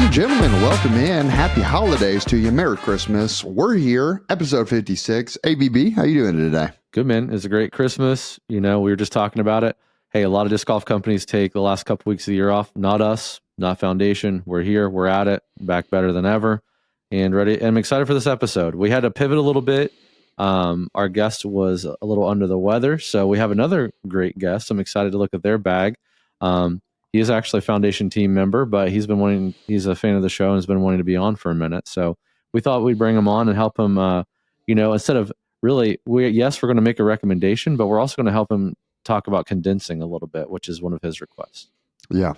and gentlemen, welcome in. Happy holidays to you. Merry Christmas. We're here, episode 56. ABB, how you doing today? Good, man. It's a great Christmas. You know, we were just talking about it. Hey, a lot of disc golf companies take the last couple weeks of the year off. Not us, not Foundation. We're here. We're at it. Back better than ever and ready. And I'm excited for this episode. We had to pivot a little bit. Our guest was a little under the weather, so we have another great guest. I'm excited to look at their bag. He is actually a Foundation team member, but he's a fan of the show and has been wanting to be on for a minute. So we thought we'd bring him on and help him, instead of we're going to make a recommendation, but we're also going to help him talk about condensing a little bit, which is one of his requests. Yeah.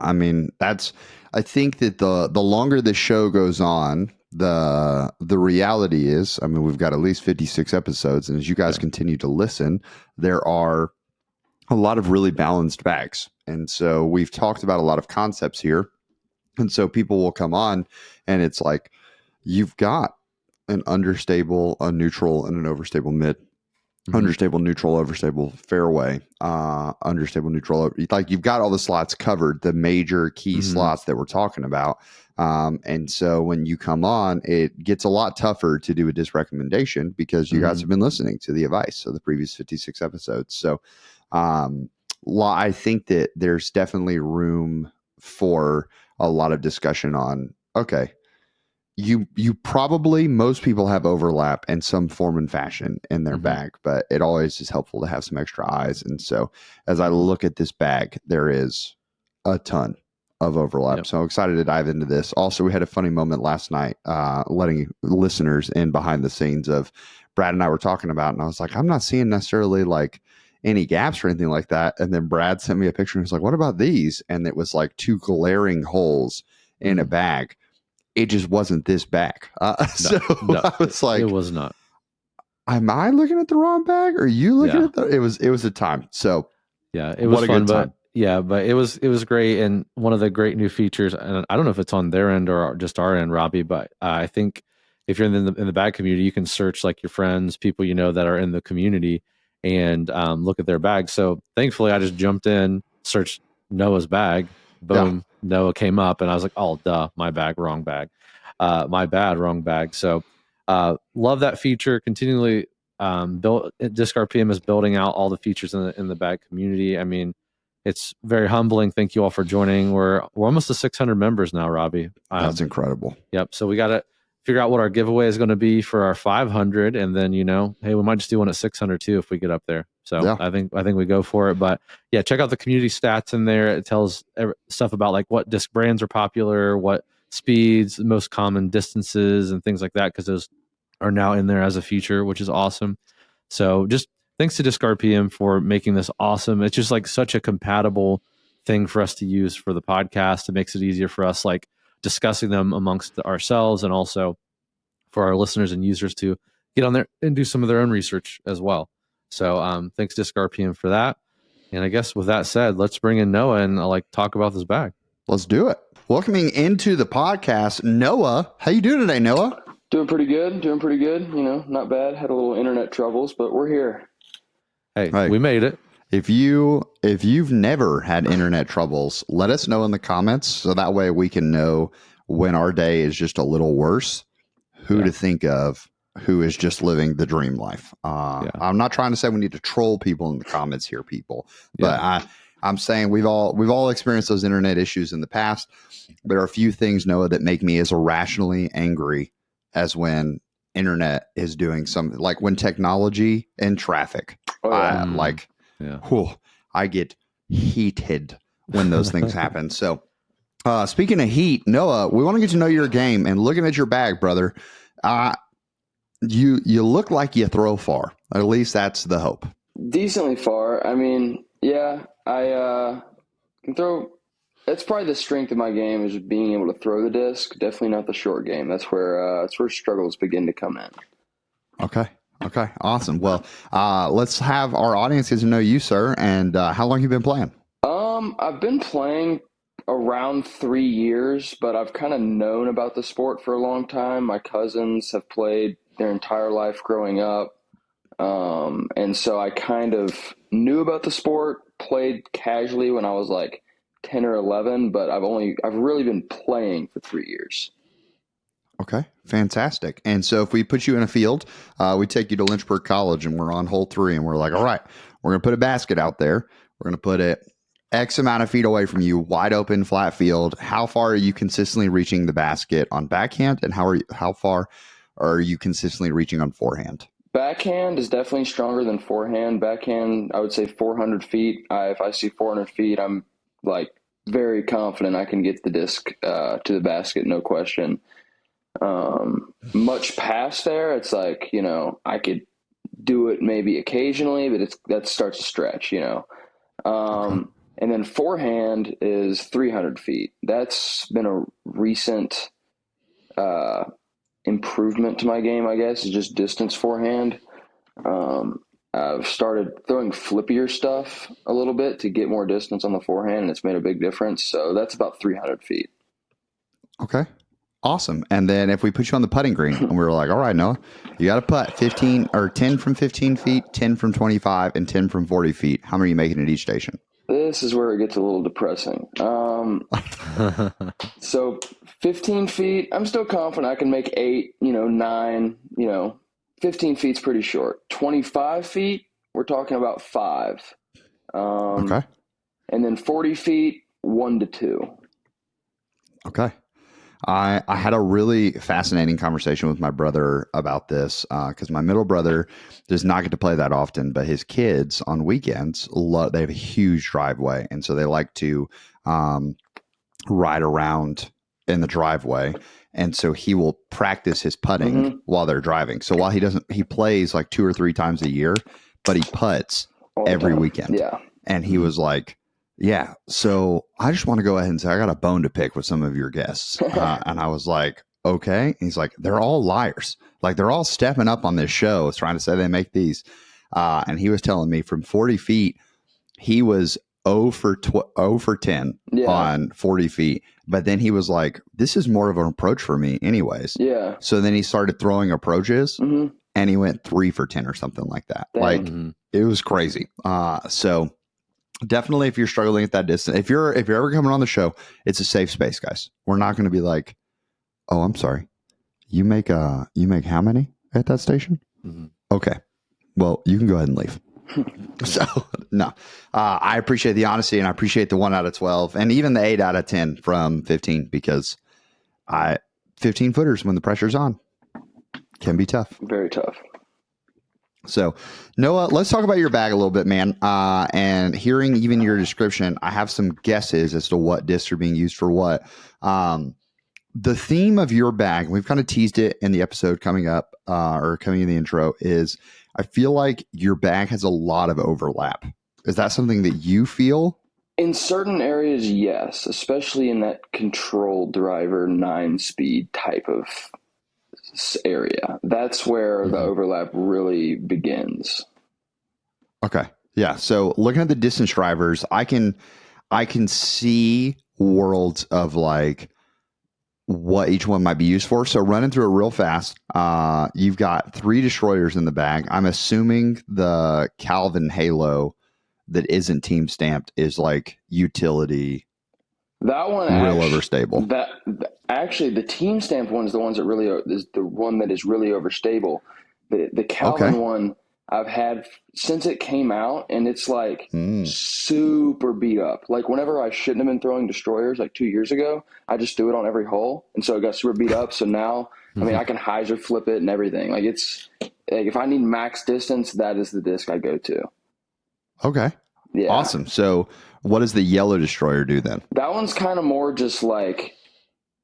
I mean, I think that the longer the show goes on, the reality is, I mean, we've got at least 56 episodes, and as you guys continue to listen, there are a lot of really balanced bags. And so we've talked about a lot of concepts here. And so people will come on and it's like, you've got an understable, a neutral, and an overstable mid. Understable, neutral, overstable, fairway, understable, neutral. Like you've got all the slots covered, the major key slots that we're talking about. And so when you come on, it gets a lot tougher to do a disc recommendation because you guys have been listening to the advice of the previous 56 episodes. So I think that there's definitely room for a lot of discussion on, okay, you probably, most people have overlap in some form and fashion in their bag, but it always is helpful to have some extra eyes. And so as I look at this bag, there is a ton of overlap. Yep. So I'm excited to dive into this. Also, we had a funny moment last night, letting listeners in behind the scenes of Brad and I were talking about, and I was like, I'm not seeing necessarily like any gaps or anything like that. And then Brad sent me a picture and he was like, what about these? And it was like two glaring holes in a bag. It just wasn't this bag. No, I was like, it was not. Am I looking at the wrong bag? Or are you looking at it was a time. So yeah, it was fun, but it was great. And one of the great new features, and I don't know if it's on their end or just our end, Robbie, but I think if you're in the bag community, you can search like your friends, people you know that are in the community, and look at their bags. So thankfully, I just jumped in, searched Noah's bag, boom, Noah came up, and I was like, oh, duh, my bag, wrong bag. My bad, wrong bag. So love that feature. Continually Disc RPM is building out all the features in the bag community. I mean, it's very humbling. Thank you all for joining. We're almost to 600 members now, Robbie. That's incredible. Yep. So we got to figure out what our giveaway is going to be for our 500, and then hey, we might just do one at 600 too if we get up there. So I think we go for it. But yeah, check out the community stats in there. It tells stuff about like what disc brands are popular, what speeds, most common distances, and things like that, because those are now in there as a feature, which is awesome. So just thanks to Disc RPM for making this awesome. It's just like such a compatible thing for us to use for the podcast. It makes it easier for us, like discussing them amongst ourselves, and also for our listeners and users to get on there and do some of their own research as well. So thanks Disc RPM for that. And I guess with that said, let's bring in Noah and talk about this bag. Let's do it. Welcoming into the podcast, Noah. How you doing today, Noah? Doing pretty good. Not bad. Had a little internet troubles, but we're here. Hey, we made it. If you've never had internet troubles, let us know in the comments, so that way we can know when our day is just a little worse, who to think of, who is just living the dream life. I'm not trying to say we need to troll people in the comments here, people, but I'm saying we've all experienced those internet issues in the past. There are a few things, Noah, that make me as irrationally angry as when internet is doing something, like when technology and traffic. I get heated when those things happen. So speaking of heat, Noah, we want to get to know your game, and looking at your bag, brother, you look like you throw far. At least that's the hope. Decently far. I mean, I can throw. That's probably the strength of my game, is being able to throw the disc. Definitely not the short game. That's where struggles begin to come in. Okay, awesome. Well, let's have our audience get to know you, sir. And how long have you been playing? I've been playing around 3 years, but I've kind of known about the sport for a long time. My cousins have played their entire life growing up. And so I kind of knew about the sport, played casually when I was like 10 or 11, but I've really been playing for 3 years. Okay, fantastic. And so if we put you in a field, we take you to Lynchburg College and we're on hole 3 and we're like, all right, we're going to put a basket out there. We're going to put it X amount of feet away from you, wide open, flat field. How far are you consistently reaching the basket on backhand, and how far are you consistently reaching on forehand? Backhand is definitely stronger than forehand. Backhand, I would say 400 feet. If I see 400 feet, I'm like very confident I can get the disc to the basket, no question. Much past there, it's like, I could do it maybe occasionally, but that starts to stretch, Okay. And then forehand is 300 feet. That's been a recent improvement to my game, I guess, is just distance forehand. I've started throwing flippier stuff a little bit to get more distance on the forehand, and it's made a big difference. So that's about 300 feet. Okay. Awesome. And then if we put you on the putting green and we were like, all right, Noah, you got to putt 15 or 10 from 15 feet, 10 from 25, and 10 from 40 feet. How many are you making at each station? This is where it gets a little depressing. So 15 feet, I'm still confident I can make 8, 9, 15 feet's pretty short. 25 feet, we're talking about 5. Okay. And then 40 feet, 1 to 2. Okay. I had a really fascinating conversation with my brother about this because my middle brother does not get to play that often, but his kids on weekends, they have a huge driveway. And so they like to ride around in the driveway. And so he will practice his putting while they're driving. So while he plays like 2 or 3 times a year, but he putts every weekend. Yeah. And he was like, yeah, so I just want to go ahead and say I got a bone to pick with some of your guests. And I was like, okay. And he's like, they're all liars. Like they're all stepping up on this show trying to say they make these. And he was telling me from 40 feet, he was 0 for 10 on 40 feet. But then he was like, this is more of an approach for me anyways. Yeah. So then he started throwing approaches and he went 3 for 10 or something like that. Dang. Like it was crazy. So definitely, if you're struggling at that distance, if you're ever coming on the show, it's a safe space, guys. We're not going to be like, "Oh, I'm sorry, you make how many at that station?" Okay, well, you can go ahead and leave. So no, I appreciate the honesty and I appreciate the 1 out of 12 and even the 8 out of 10 from 15 because 15 footers when the pressure's on can be tough. Very tough. So, Noah, let's talk about your bag a little bit, man. And hearing even your description, I have some guesses as to what discs are being used for what. The theme of your bag, we've kind of teased it in the episode coming up or coming in the intro, is I feel like your bag has a lot of overlap. Is that something that you feel? In certain areas, yes, especially in that control driver 9-speed type of area. That's where the overlap really begins. Okay. Yeah. So looking at the distance drivers, I can see worlds of like what each one might be used for. So running through it real fast, you've got 3 destroyers in the bag. I'm assuming the Calvin Halo that isn't team stamped is like utility. That one real overstable. Actually, the team stamped one is the ones that really is the one that is really overstable. The Calvin one I've had since it came out, and it's like super beat up. Like whenever I shouldn't have been throwing destroyers, like 2 years ago, I just do it on every hole, and so it got super beat up. So now, I mean, I can Hyzer flip it and everything. Like it's like if I need max distance, that is the disc I go to. Okay. Yeah. Awesome. So what does the yellow destroyer do then? That one's kind of more just like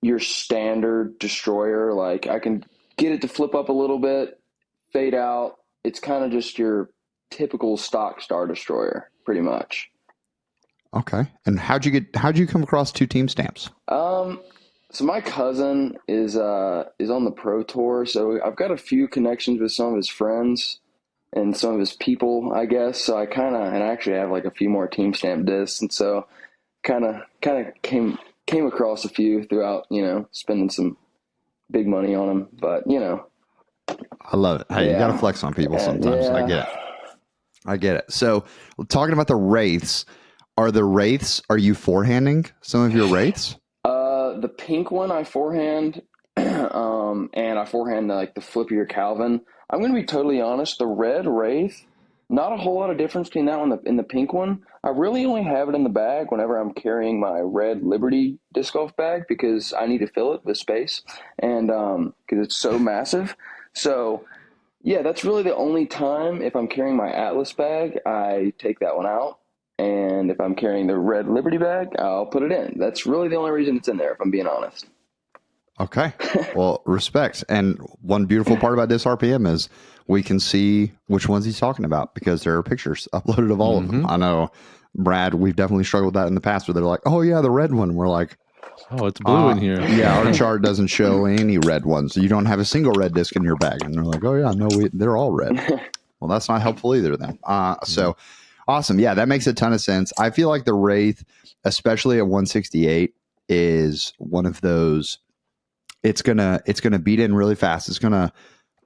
your standard destroyer. Like I can get it to flip up a little bit, fade out. It's kind of just your typical stock star destroyer, pretty much. Okay. And how'd you come across 2 team stamps? So my cousin is on the pro tour, so I've got a few connections with some of his friends and some of his people, I guess. So I actually have like a few more team stamp discs, and so kind of came across a few throughout, spending some big money on them, but I love it. Hey, you got to flex on people sometimes. Yeah. I get it. So talking about the Wraiths, Are the wraiths? Are you forehanding some of your wraiths? The pink one I forehand, and I forehand like the flippier Calvin. I'm going to be totally honest. The red wraith, not a whole lot of difference between that one and the pink one. I really only have it in the bag whenever I'm carrying my red Liberty disc golf bag because I need to fill it with space, and because it's so massive. So yeah, that's really the only time if I'm carrying my Atlas bag, I take that one out. And if I'm carrying the red Liberty bag, I'll put it in. That's really the only reason it's in there, if I'm being honest. Okay. Well, respect. And one beautiful part about this RPM is we can see which ones he's talking about because there are pictures uploaded of all of them. I know, Brad, we've definitely struggled with that in the past where they're like, oh, yeah, the red one. We're like, oh, it's blue in here. Yeah, our chart doesn't show any red ones. You don't have a single red disc in your bag. And they're like, oh, yeah, no, they're all red. Well, that's not helpful either then. So awesome. Yeah, that makes a ton of sense. I feel like the Wraith, especially at 168, is one of those. It's gonna beat in really fast. It's gonna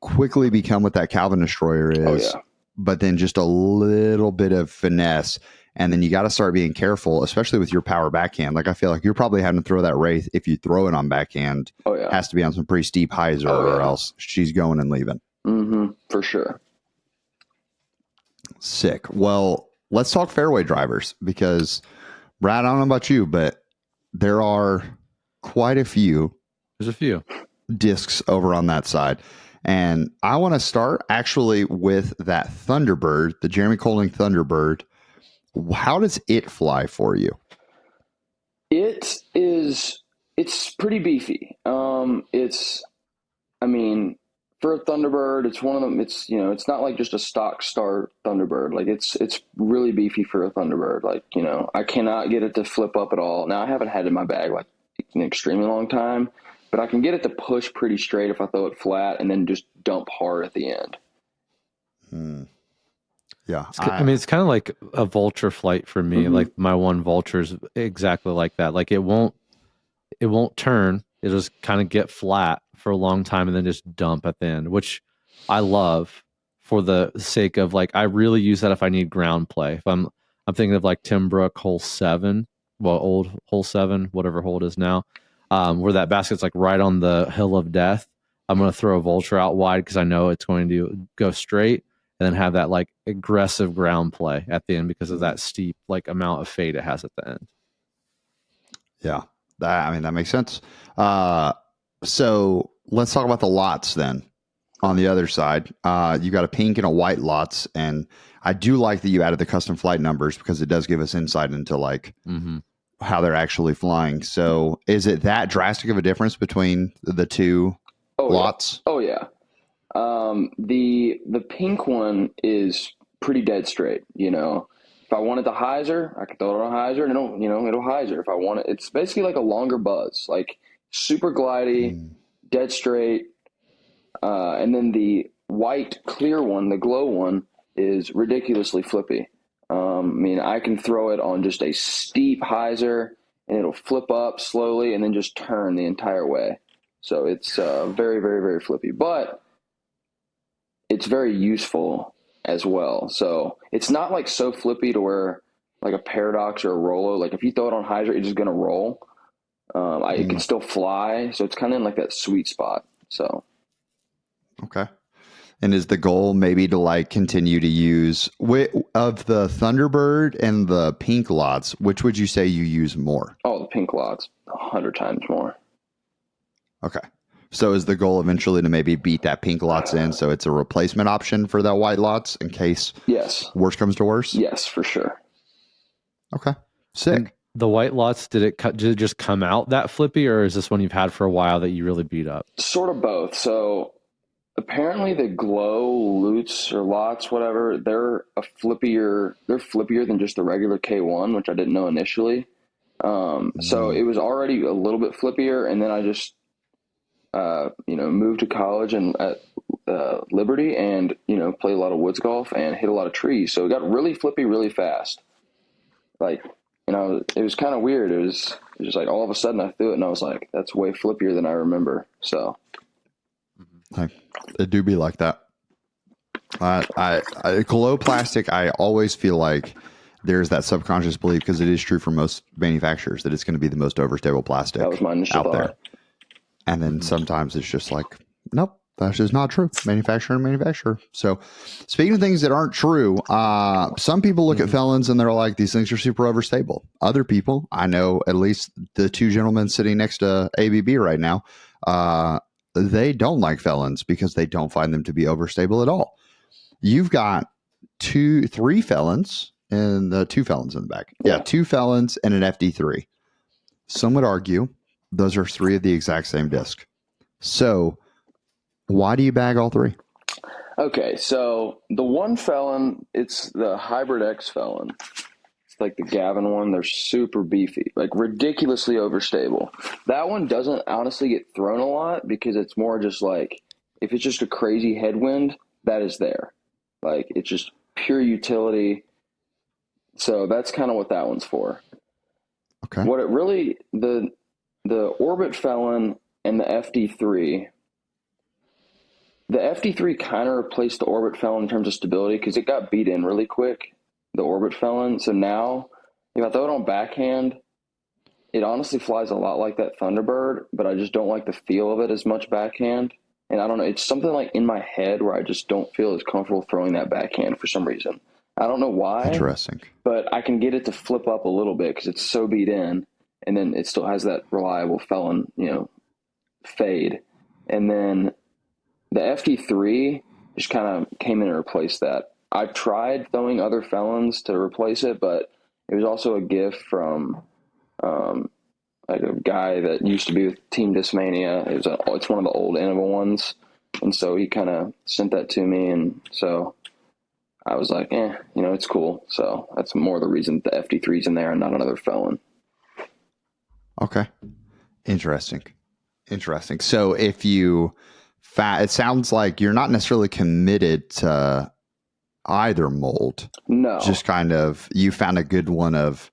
quickly become what that Calvin Destroyer is, but then just a little bit of finesse. And then you got to start being careful, especially with your power backhand. Like I feel like you're probably having to throw that Wraith if you throw it on backhand. Has to be on some pretty steep Hyzer or else she's going and leaving. For sure. Sick. Well, let's talk fairway drivers because Brad, I don't know about you, but there are quite a few. There's a few discs over on that side. And I want to start actually with that Thunderbird, the Jeremy Colding Thunderbird. How does it fly for you? It's pretty beefy. For a Thunderbird, it's one of them. It's not like just a stock start Thunderbird. Like it's really beefy for a Thunderbird. Like, I cannot get it to flip up at all. Now I haven't had it in my bag like an extremely long time, but I can get it to push pretty straight if I throw it flat and then just dump hard at the end. Yeah. It's kind of like a vulture flight for me. Like my one vulture is exactly like that. Like it won't turn. It'll just kind of get flat for a long time and then just dump at the end, which I love for the sake of like, I really use that if I need ground play. If I'm thinking of like Tim Brook hole 7, old hole 7, whatever hole it is now, where that basket's like right on the hill of death. I'm going to throw a vulture out wide because I know it's going to go straight and then have that like aggressive ground play at the end because of that steep like amount of fade it has at the end. Yeah, that makes sense. So let's talk about the lots then. On the other side, you got a pink and a white lots, and I do like that you added the custom flight numbers because it does give us insight into like how they're actually flying. So is it that drastic of a difference between the two lots? Yeah. Oh yeah. The pink one is pretty dead straight. If I wanted the Hyzer, I could throw it on a Hyzer and it'll Hyzer. If I want it, it's basically like a longer buzz, like super glidey, dead straight. And then the white clear one, the glow one, is ridiculously flippy. I can throw it on just a steep Hyzer and it'll flip up slowly and then just turn the entire way. So it's very, very, very flippy, but it's very useful as well. So it's not like so flippy to where like a Paradox or a Rolo, like if you throw it on Hyzer, it's just going to roll. It can still fly. So it's kind of in like that sweet spot. So. Okay. And is the goal maybe to like continue to use of the Thunderbird and the pink lots, which would you say you use more? Oh, the pink lots, 100 times more. Okay. So is the goal eventually to maybe beat that pink lots in so it's a replacement option for that white lots in case worse comes to worse? Yes, for sure. Okay. Sick. And the white lots, did it just come out that flippy, or is this one you've had for a while that you really beat up? Sort of both. So apparently the glow loots or lots, whatever, they're flippier than just the regular K1, which I didn't know initially. So it was already a little bit flippier, and then I just moved to college and at Liberty and, played a lot of woods golf and hit a lot of trees. So it got really flippy really fast. Like, it was kind of weird. It was just like all of a sudden I threw it and I was like, that's way flippier than I remember. So it do be like that. I glow plastic, I always feel like there's that subconscious belief, because it is true for most manufacturers, that it's going to be the most overstable plastic That was my initial thought. There. And then sometimes it's just like, nope, that's just not true. Manufacturer. So speaking of things that aren't true, some people look at felons and they're like, these things are super overstable. Other people, I know at least the two gentlemen sitting next to ABB right now, they don't like felons because they don't find them to be overstable at all. You've got three felons and two felons in the back. Yeah, two felons and an FD3. Some would argue those are three of the exact same disc. So why do you bag all three? Okay, so the one felon, it's the Hybrid X felon. It's like the Gavin one. They're super beefy, like ridiculously overstable. That one doesn't honestly get thrown a lot because it's more just like, if it's just a crazy headwind, that is there. Like, it's just pure utility. So that's kind of what that one's for. Okay. What it really, the Orbit felon and the FD3, the FD3 kind of replaced the Orbit felon in terms of stability because it got beat in really quick, the Orbit felon. So now, if I throw it on backhand, it honestly flies a lot like that Thunderbird, but I just don't like the feel of it as much backhand. And I don't know, it's something like in my head where I just don't feel as comfortable throwing that backhand for some reason. I don't know why. Interesting. But I can get it to flip up a little bit because it's so beat in, and then it still has that reliable felon, fade. And then the FD3 just kind of came in and replaced that. I've tried throwing other felons to replace it, but it was also a gift from like a guy that used to be with Team Discmania. It's one of the old Innova ones, and so he kind of sent that to me, and so I was like, it's cool. So that's more the reason the FD3's in there and not another felon. Okay. Interesting. So if you, it sounds like you're not necessarily committed to either mold. No. Just kind of, you found a good one of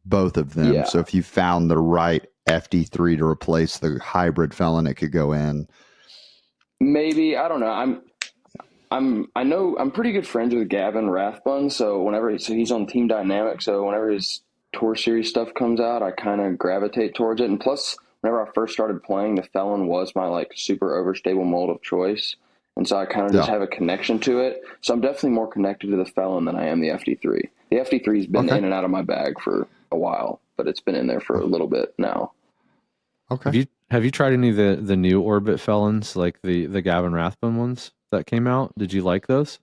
both of them. Yeah. So if you found the right FD3 to replace the hybrid felon, it could go in. Maybe, I don't know. I'm pretty good friends with Gavin Rathbun, so he's on Team Dynamic, so whenever his Tour Series stuff comes out, I kind of gravitate towards it. And plus, whenever I first started playing, the felon was my like super overstable mold of choice, and so I kind of just have a connection to it. So I'm definitely more connected to the felon than I am the FD3. The FD3's been in and out of my bag for a while, but it's been in there for a little bit now. Okay. Have you tried any of the new Orbit felons, like the Gavin Rathbun ones that came out? Did you like those?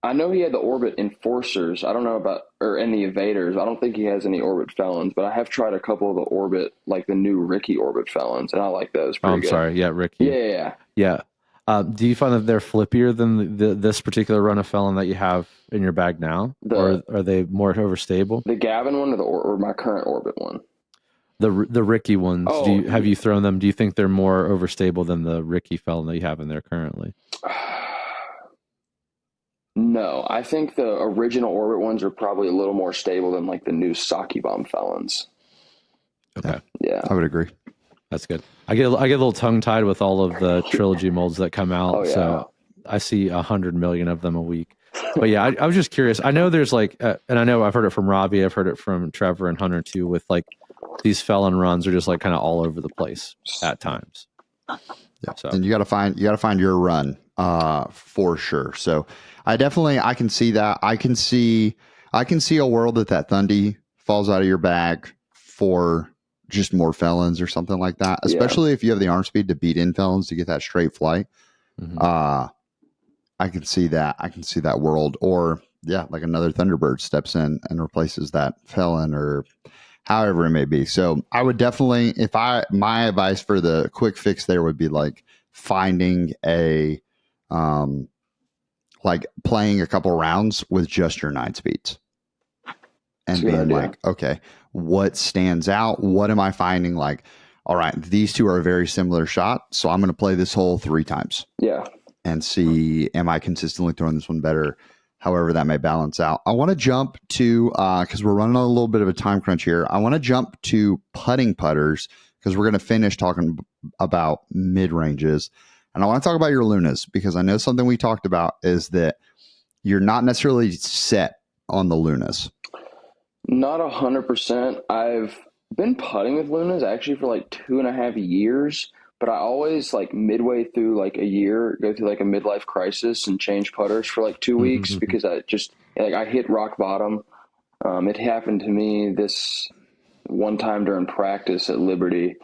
I know he had the Orbit Enforcers. I don't know and the Evaders. I don't think he has any Orbit felons, but I have tried a couple of the Orbit, like the new Ricky Orbit felons, and I like those pretty good. Sorry. Yeah, Ricky. Yeah. Do you find that they're flippier than this particular run of felon that you have in your bag now? Or are they more overstable? The Gavin one or my current Orbit one? The Ricky ones. Oh, have you thrown them? Do you think they're more overstable than the Ricky felon that you have in there currently? No, I think the original Orbit ones are probably a little more stable than like the new Saki Bomb felons. Okay. Yeah. I would agree. That's good. I get a little tongue tied with all of the trilogy molds that come out. So I see 100 million of them a week. But yeah, I was just curious. I know there's like, and I know I've heard it from Robbie. I've heard it from Trevor and Hunter too, with like these felon runs are just like kind of all over the place at times. Yeah. So. And you got to find your run for sure. So I can see that. I can see a world that Thundy falls out of your bag for just more felons or something like that, especially if you have the arm speed to beat in felons to get that straight flight. I can see that world, or like another Thunderbird steps in and replaces that felon or however it may be. So I would definitely, my advice for the quick fix there would be like finding a, like playing a couple rounds with just your 9 speeds and being like, okay, what stands out? What am I finding? Like, all right, these two are a very similar shot, so I'm going to play this hole 3 times. Yeah. And see, am I consistently throwing this one better? However that may balance out. I want to jump to, because we're running on a little bit of a time crunch here. I want to jump to putting putters because we're going to finish talking about mid-ranges. And I want to talk about your Lunas because I know something we talked about is that you're not necessarily set on the Lunas? Not 100%. I've been putting with Lunas actually for like 2.5 years, but I always like midway through like a year go through like a midlife crisis and change putters for like 2 weeks because I just like I hit rock bottom. It happened to me this one time during practice at Liberty,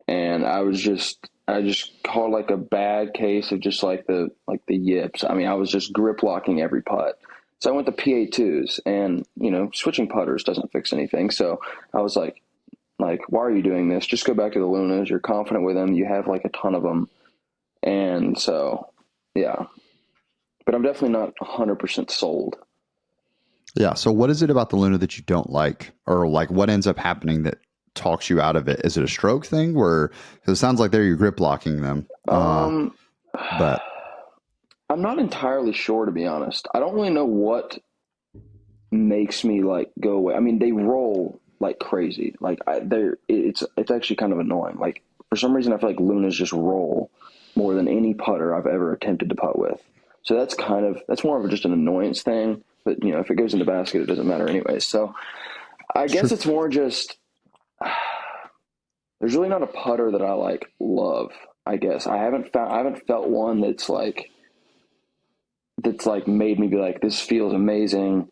and I just caught like a bad case of just like the yips. I mean, I was just grip locking every putt. So I went to PA2s, and switching putters doesn't fix anything. So I was like, why are you doing this? Just go back to the Lunas. You're confident with them. You have like a ton of them, and so yeah. But I'm definitely not 100% sold. Yeah. So what is it about the Luna that you don't like, or like what ends up happening that talks you out of it? Is it a stroke thing, where because it sounds like you're grip locking them? But I'm not entirely sure, to be honest. I don't really know what makes me like go away. I mean, they roll like crazy. Like it's actually kind of annoying. Like for some reason, I feel like Lunas just roll more than any putter I've ever attempted to putt with. So that's more of just an annoyance thing. But if it goes in the basket, it doesn't matter anyway. So I guess it's more just there's really not a putter that I like love. I guess I haven't felt one that's like made me be like, this feels amazing,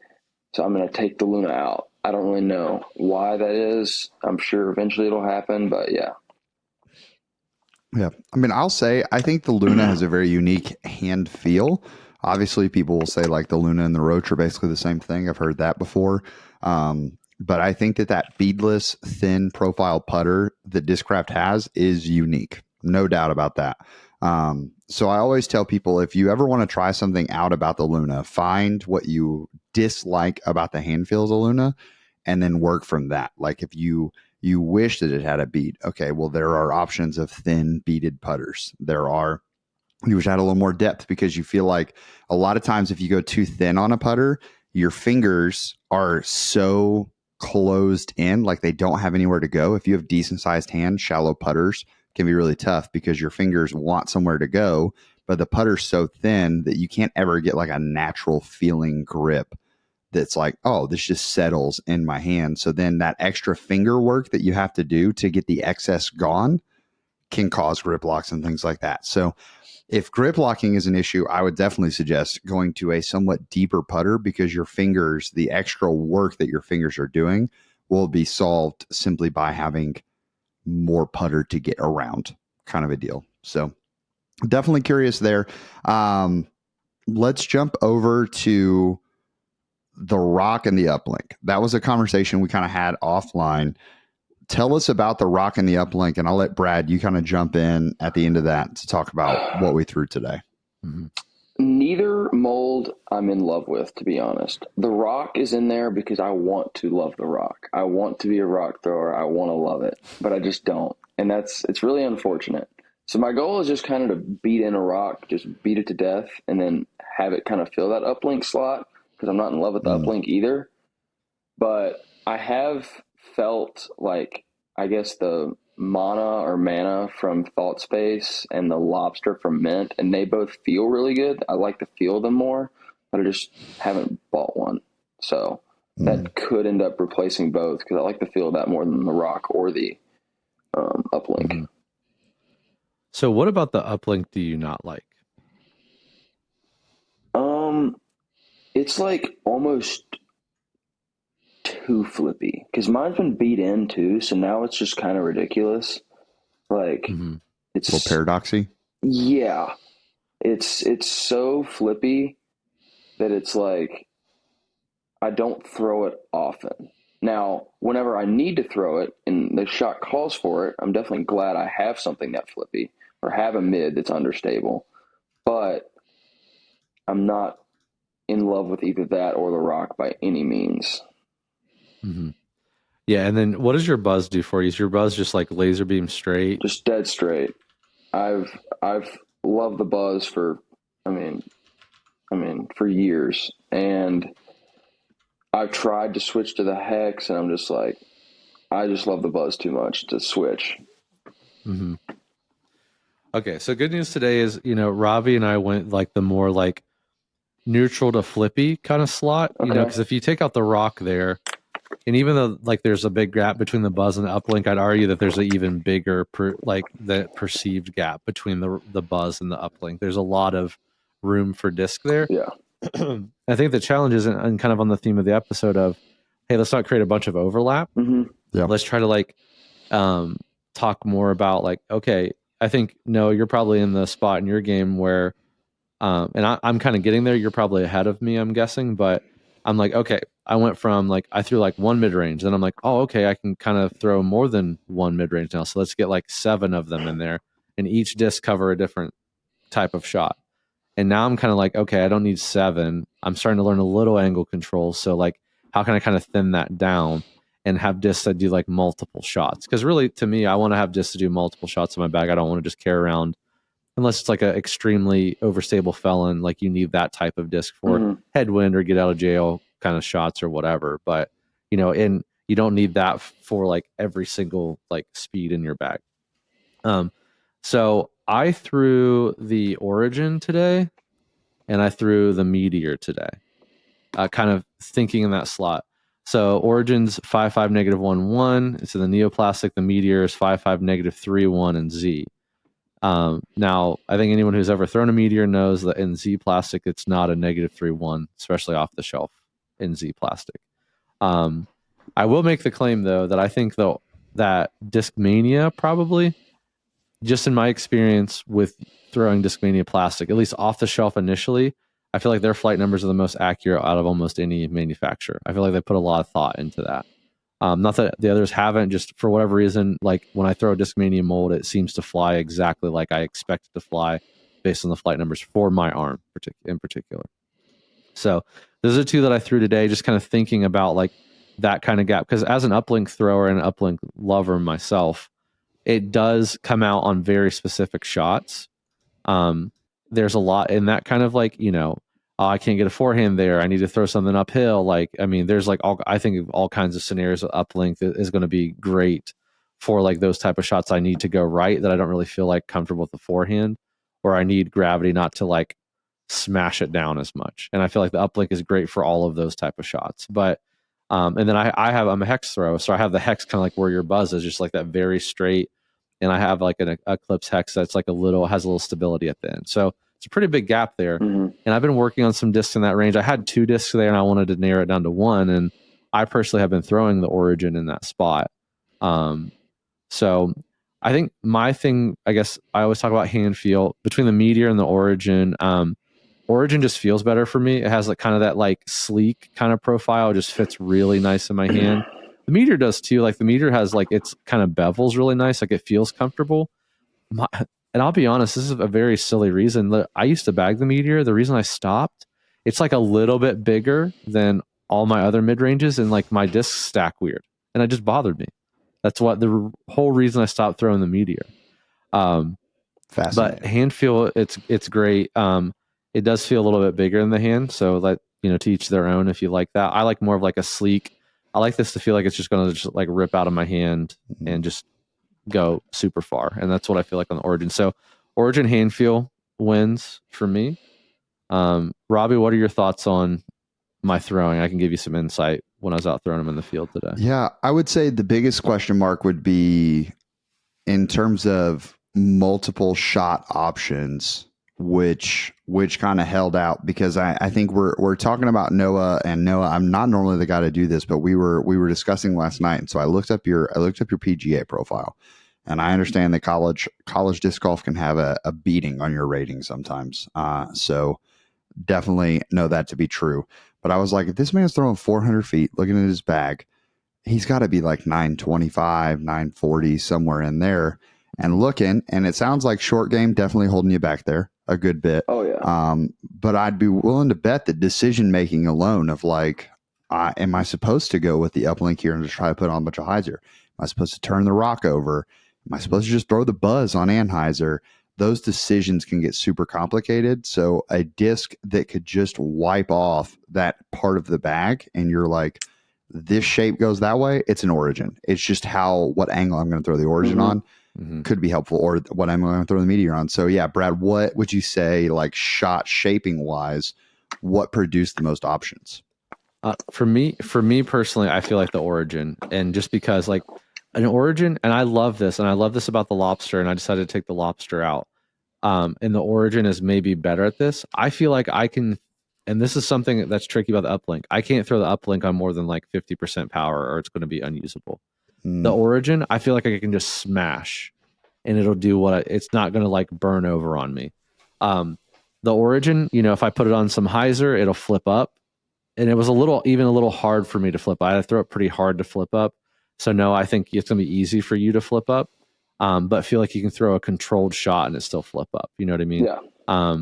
so I'm going to take the Luna out. I don't really know why that is. I'm sure eventually it'll happen, but yeah. Yeah. I mean, I'll say, I think the Luna has a very unique hand feel. Obviously, people will say like the Luna and the Roach are basically the same thing. I've heard that before. But I think that beadless, thin profile putter that Discraft has is unique. No doubt about that. So I always tell people, if you ever want to try something out about the Luna, find what you dislike about the hand feel of the Luna and then work from that. Like if you wish that it had a bead, okay, well, there are options of thin beaded putters. You wish it had a little more depth, because you feel like a lot of times if you go too thin on a putter, your fingers are so closed in, like they don't have anywhere to go. If you have decent sized hands, shallow putters can be really tough because your fingers want somewhere to go, but the putter's so thin that you can't ever get like a natural feeling grip that's like, oh, this just settles in my hand. So then that extra finger work that you have to do to get the excess gone can cause grip locks and things like that. So if grip locking is an issue, I would definitely suggest going to a somewhat deeper putter, because your fingers, the extra work that your fingers are doing, will be solved simply by having more putter to get around, kind of a deal. So definitely curious there. Let's jump over to the rock and the uplink. That was a conversation we kind of had offline. Tell us about the rock and the uplink, and I'll let Brad, you kind of jump in at the end of that to talk about what we threw today. Mm-hmm. Neither mold I'm in love with, to be honest. The rock is in there because I want to love the rock. I want to be a rock thrower. I want to love it, but I just don't. And it's really unfortunate. So my goal is just kind of to beat in a rock, just beat it to death, and then have it kind of fill that uplink slot, because I'm not in love with the uplink either. But I have felt like, I guess, the mana from Thought Space and the lobster from Mint, and they both feel really good. I like to feel them more, but I just haven't bought one. So that could end up replacing both, because I like to feel that more than the rock or the uplink. Mm-hmm. So what about the uplink do you not like? It's like almost too flippy, because mine's been beat in too, so now it's just kind of ridiculous. Like it's a little paradoxy. Yeah, it's so flippy that it's like I don't throw it often. Now, whenever I need to throw it and the shot calls for it, I'm definitely glad I have something that flippy, or have a mid that's understable. But I'm not in love with either that or the rock by any means. Mm-hmm. Yeah, and then what does your buzz do for you? Is your buzz just like laser beam straight? Just dead straight. I've loved the buzz for, I mean, for years, and I've tried to switch to the hex, and I'm just like, I just love the buzz too much to switch. Mm-hmm. Okay, so good news today is, Robbie and I went like the more like neutral to flippy kind of slot, you know, because if you take out the rock there, and even though like there's a big gap between the buzz and the uplink, I'd argue that there's an even bigger the perceived gap between the buzz and the uplink. There's a lot of room for disc there. Yeah. I think the challenge is, and kind of on the theme of the episode of, hey, let's not create a bunch of overlap. Yeah. Let's try to like talk more about like, okay, I think no, you're probably in the spot in your game where and I'm kind of getting there. You're probably ahead of me, I'm guessing, but I'm like, okay, I went from like, I threw like one mid range, then I'm like, oh, okay, I can kind of throw more than one mid range now. So let's get like 7 of them in there, and each disc cover a different type of shot. And now I'm kind of like, okay, I don't need 7. I'm starting to learn a little angle control. So like, how can I kind of thin that down and have discs that do like multiple shots? Because really, to me, I want to have discs to do multiple shots in my bag. I don't want to just carry around, unless it's like an extremely overstable felon, like you need that type of disc for headwind or get out of jail kind of shots or whatever. But you know, and you don't need that for like every single like speed in your bag. So I threw the Origin today, and I threw the Meteor today, kind of thinking in that slot. So Origin's 5.5 -1/1. So the Neoplastic, the Meteor is 5.5 -3/1 and Z. Now, I think anyone who's ever thrown a Meteor knows that in Z plastic, it's not a -3/1, especially off the shelf in Z plastic. I will make the claim though that I think though that Discmania probably, just in my experience with throwing Discmania plastic, at least off the shelf initially, I feel like their flight numbers are the most accurate out of almost any manufacturer. I feel like they put a lot of thought into that. Not that the others haven't, just for whatever reason, like when I throw a Discmania mold, it seems to fly exactly like I expect it to fly based on the flight numbers for my arm in particular. So those are 2 that I threw today, just kind of thinking about like that kind of gap. Because as an uplink thrower and an uplink lover myself, it does come out on very specific shots. There's a lot in that kind of like, you know, oh, I can't get a forehand there, I need to throw something uphill. Like, I mean, there's like I think of all kinds of scenarios of uplink that is going to be great for like those type of shots I need to go right that I don't really feel like comfortable with the forehand, or I need gravity not to like smash it down as much. And I feel like the uplink is great for all of those type of shots. But and then I'm a hex throw, so I have the hex kind of like where your buzz is, just like that very straight. And I have like an Eclipse hex that's like has a little stability at the end. So it's a pretty big gap there. And I've been working on some discs in that range. I had 2 discs there and I wanted to narrow it down to 1. And I personally have been throwing the Origin in that spot. So I think my thing, I guess I always talk about hand feel between the Meteor and the Origin. Origin just feels better for me. It has like kind of that like sleek kind of profile. It just fits really nice in my hand. The Meteor does too. Like the Meteor has like its kind of bevels really nice. Like it feels comfortable. And I'll be honest, this is a very silly reason. I used to bag the Meteor. The reason I stopped, it's like a little bit bigger than all my other mid ranges, and like my discs stack weird, and it just bothered me. That's what the whole reason I stopped throwing the Meteor. But hand feel, it's great. It does feel a little bit bigger in the hand, so like, you know, to each their own. If you like that, I like more of like a sleek. I like this to feel like it's just going to just like rip out of my hand and just go super far. And that's what I feel like on the Origin. So Origin hand feel wins for me. Robbie, what are your thoughts on my throwing? I can give you some insight when I was out throwing them in the field today. Yeah, I would say the biggest question mark would be in terms of multiple shot options, which kind of held out, because I think we're talking about Noah, and Noah, I'm not normally the guy to do this, but we were discussing last night, and so I looked up your PGA profile, and I understand that college disc golf can have a beating on your rating sometimes. So definitely know that to be true. But I was like, if this man's throwing 400 feet, looking at his bag, he's got to be like 925, 940, somewhere in there. And looking, and it sounds like short game definitely holding you back there a good bit. Oh yeah. But I'd be willing to bet that decision making alone of like, am I supposed to go with the uplink here and just try to put on a bunch of Hyzer? Am I supposed to turn the rock over? Am I supposed to just throw the buzz on Hyzer? Those decisions can get super complicated. So a disc that could just wipe off that part of the bag, and you're like, this shape goes that way, it's an Origin. It's just what angle I'm going to throw the Origin on could be helpful, or what I'm going to throw the Meteor on. So yeah, Brad, what would you say, like shot shaping wise, what produced the most options? For me personally, I feel like the Origin, and just because like an Origin, and I love this about the Lobster, and I decided to take the Lobster out. And the Origin is maybe better at this. I feel like I can, and this is something that's tricky about the uplink. I can't throw the uplink on more than like 50% power, or it's going to be unusable. The Origin, I feel like I can just smash, and it'll do it's not going to like burn over on me. The Origin, if I put it on some Hyzer, it'll flip up. And it was even a little hard for me to flip. I had to throw it pretty hard to flip up. So no, I think it's going to be easy for you to flip up. But feel like you can throw a controlled shot and it still flip up. You know what I mean? Yeah.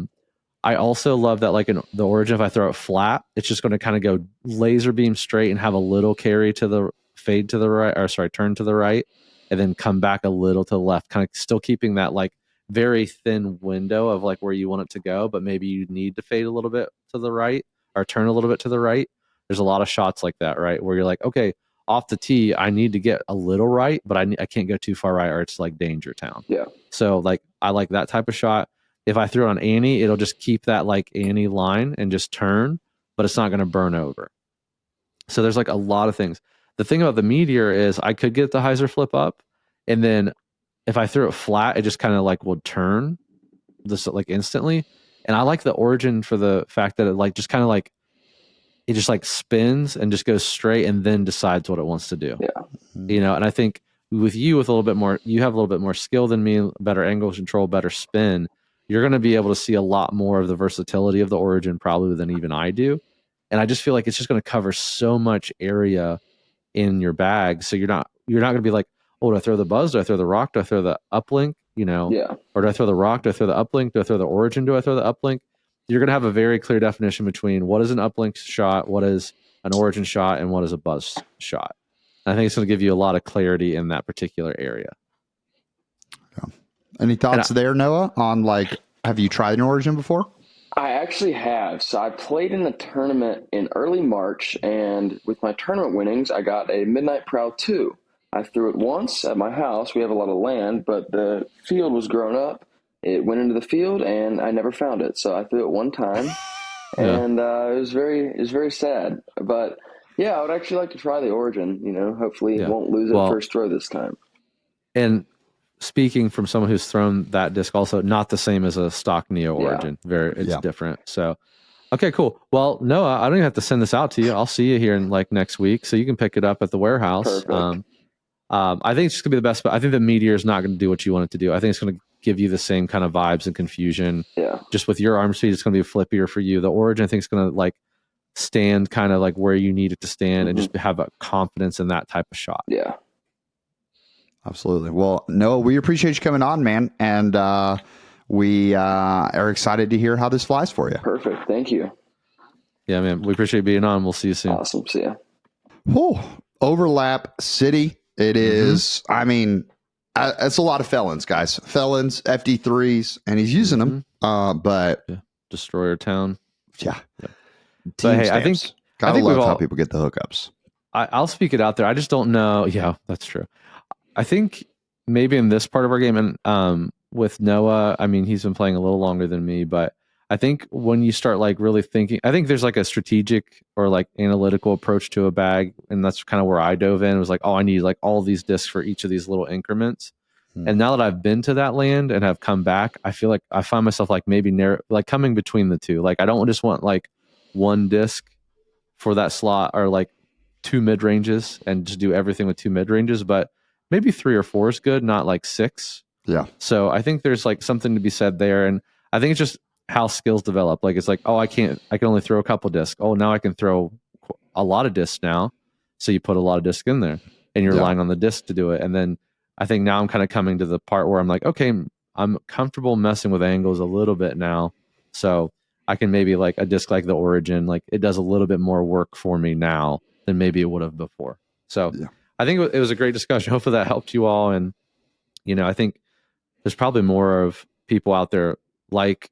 I also love that, like in the Origin, if I throw it flat, it's just going to kind of go laser beam straight and have a little carry to the fade to the right, or sorry, turn to the right, and then come back a little to the left, kind of still keeping that like very thin window of like where you want it to go, but maybe you need to fade a little bit to the right or turn a little bit to the right. There's a lot of shots like that, right? Where you're like, okay, off the tee, I need to get a little right, but I can't go too far right or it's like danger town. Yeah. So like, I like that type of shot. If I throw it on Annie, it'll just keep that like Annie line and just turn, but it's not going to burn over. So there's like a lot of things. The thing about the Meteor is I could get the Hyzer flip up, and then if I threw it flat, it just kind of like would turn this like instantly. And I like the Origin for the fact that it like just kind of like it just like spins and just goes straight and then decides what it wants to do. Yeah. And I think with you, with a little bit more, you have a little bit more skill than me, better angle control, better spin. You're going to be able to see a lot more of the versatility of the Origin probably than even I do. And I just feel like it's just going to cover so much area in your bag. So you're not going to be like, oh, do I throw the Buzz? Do I throw the Rock? Do I throw the Uplink? Yeah. Or do I throw the Rock? Do I throw the Uplink? Do I throw the Origin? Do I throw the Uplink? You're going to have a very clear definition between what is an Uplink shot, what is an Origin shot, and what is a Buzz shot. And I think it's going to give you a lot of clarity in that particular area. Yeah. Any thoughts there, Noah, on like, have you tried an Origin before? I actually have. So I played in a tournament in early March, and with my tournament winnings, I got a Midnight Prowl 2. I threw it once at my house. We have a lot of land, but the field was grown up. It went into the field, and I never found it. So I threw it one time, and it was very sad. But yeah, I would actually like to try the Origin. Hopefully it won't lose it first throw this time. And speaking from someone who's thrown that disc, also not the same as a stock Neo Origin. It's different. So, okay, cool. Well, Noah, I don't even have to send this out to you. I'll see you here in like next week, so you can pick it up at the warehouse. Perfect. I think it's just gonna be the best. But I think the Meteor is not going to do what you want it to do. I think it's going to give you the same kind of vibes and confusion. Yeah. Just with your arm speed, it's going to be flippier for you. The Origin, I think, is going to like stand kind of like where you need it to stand and just have a confidence in that type of shot. Yeah. Absolutely. Well, Noah, we appreciate you coming on, man. And we are excited to hear how this flies for you. Perfect. Thank you. Yeah, man. We appreciate you being on. We'll see you soon. Awesome. See ya. Overlap City. It is, I mean, it's a lot of felons, guys. Felons, FD3s, and he's using them. But Destroyer Town. Yeah. But hey, I think love how people get the hookups. I'll speak it out there. I just don't know. Yeah, that's true. I think maybe in this part of our game, and with Noah, I mean, he's been playing a little longer than me, but I think when you start like really thinking, I think there's like a strategic or like analytical approach to a bag, and that's kind of where I dove in. It was like, oh, I need like all these discs for each of these little increments. And now that I've been to that land and have come back, I feel like I find myself like maybe like coming between the two. Like I don't just want like one disc for that slot or like 2 mid ranges and just do everything with 2 mid ranges, but maybe 3 or 4 is good, not like 6. Yeah. So I think there's like something to be said there. And I think it's just how skills develop. Like it's like, oh, I can only throw a couple discs. Oh, now I can throw a lot of discs now. So you put a lot of discs in there and you're relying on the disc to do it. And then I think now I'm kind of coming to the part where I'm like, okay, I'm comfortable messing with angles a little bit now. So I can maybe like a disc like the Origin, like it does a little bit more work for me now than maybe it would have before. So I think it was a great discussion. Hopefully that helped you all. And, I think there's probably more of people out there like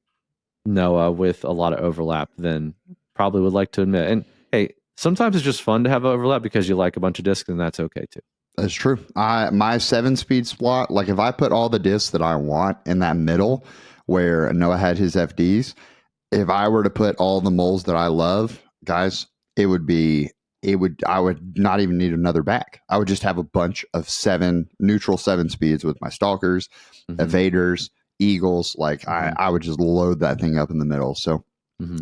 Noah with a lot of overlap than probably would like to admit. And hey, sometimes it's just fun to have overlap because you like a bunch of discs, and that's okay too. That's true. My 7-speed slot, like if I put all the discs that I want in that middle where Noah had his FDs, if I were to put all the molds that I love, guys, I would not even need another bag. I would just have a bunch of neutral 7 speeds with my stalkers, evaders, eagles. Like I would just load that thing up in the middle. So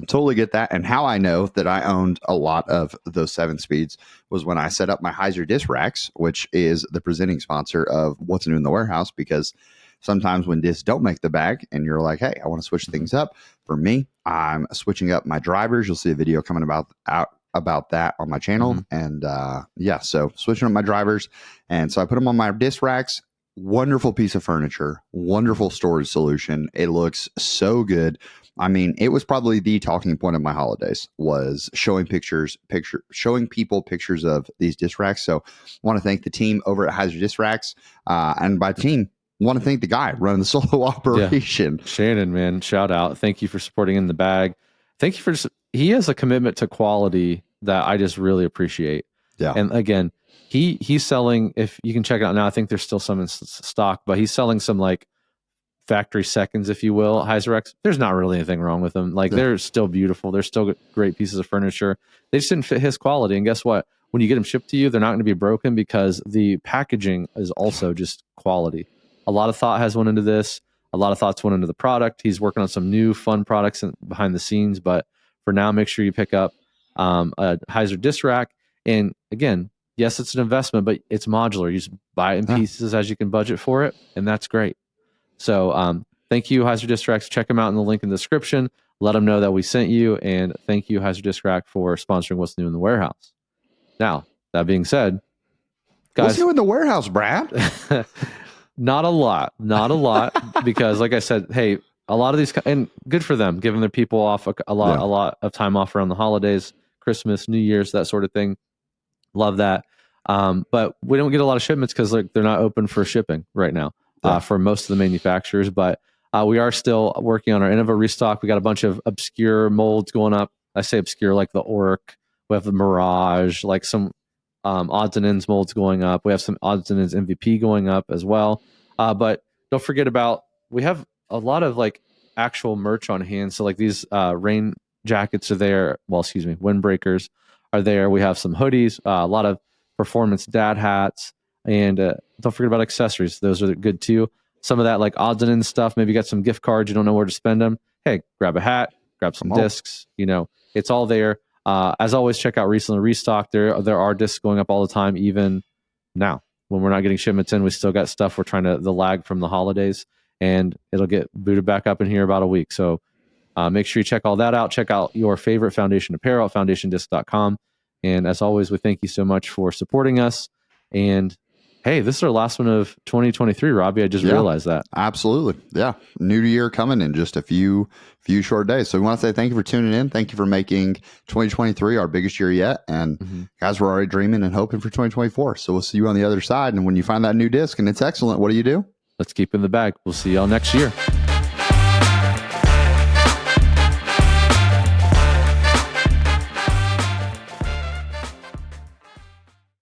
totally get that. And how I know that I owned a lot of those 7 speeds was when I set up my Hyzer disc racks, which is the presenting sponsor of What's New in the Warehouse, because sometimes when discs don't make the bag and you're like, hey, I want to switch things up. For me, I'm switching up my drivers. You'll see a video coming about that on my channel. And so switching up my drivers. And so I put them on my disc racks. Wonderful piece of furniture, wonderful storage solution. It looks so good. I mean, it was probably the talking point of my holidays, was showing people pictures of these disc racks. So I want to thank the team over at Hyzer Disc Racks. And by team, want to thank the guy running the solo operation. Yeah. Shannon, man, shout out. Thank you for supporting In the Bag. Thank you he has a commitment to quality that I just really appreciate. Yeah. And again, he's selling, if you can check it out now, I think there's still some in stock, but he's selling some like factory seconds, if you will, Hyzer X. There's not really anything wrong with them. Like they're still beautiful. They're still great pieces of furniture. They just didn't fit his quality. And guess what? When you get them shipped to you, they're not going to be broken because the packaging is also just quality. A lot of thought has went into this. A lot of thoughts went into the product. He's working on some new fun products behind the scenes. But for now, make sure you pick up a Hyzer disc rack. And again, yes, it's an investment, but it's modular. You just buy it in pieces as you can budget for it. And that's great. So thank you, Hyzer Disc Racks. Check them out in the link in the description. Let them know that we sent you. And thank you, Hyzer Disc Rack, for sponsoring What's New in the Warehouse. Now, that being said, guys. What's new in the warehouse, Brad? Not a lot, because like I said, hey, a lot of these, and good for them, giving their people off a lot of time off around the holidays, Christmas, New Year's, that sort of thing. Love that. But we don't get a lot of shipments because they're not open for shipping right now for most of the manufacturers. But we are still working on our Innova restock. We got a bunch of obscure molds going up. I say obscure, like the Orc. We have the Mirage, like some odds and ends molds going up. We have some odds and ends MVP going up as well. But don't forget we have a lot of like actual merch on hand. So like these rain jackets are there. Well, excuse me, windbreakers are there. We have some hoodies, a lot of performance dad hats, and don't forget about accessories. Those are good too. Some of that like odds and ends stuff. Maybe you got some gift cards, you don't know where to spend them. Hey, grab a hat, grab some discs. It's all there. As always, check out Recently Restocked. There are discs going up all the time, even now. When we're not getting shipments in, we still got stuff. We're trying the lag from the holidays, and it'll get booted back up in here about a week. So make sure you check all that out. Check out your favorite Foundation apparel at foundationdisc.com. And as always, we thank you so much for supporting us. And hey, this is our last one of 2023, Robbie. I just realized that. Absolutely. Yeah. New year coming in just a few short days. So we want to say thank you for tuning in. Thank you for making 2023 our biggest year yet. And guys, we're already dreaming and hoping for 2024. So we'll see you on the other side. And when you find that new disc and it's excellent, what do? Let's keep in the bag. We'll see y'all next year.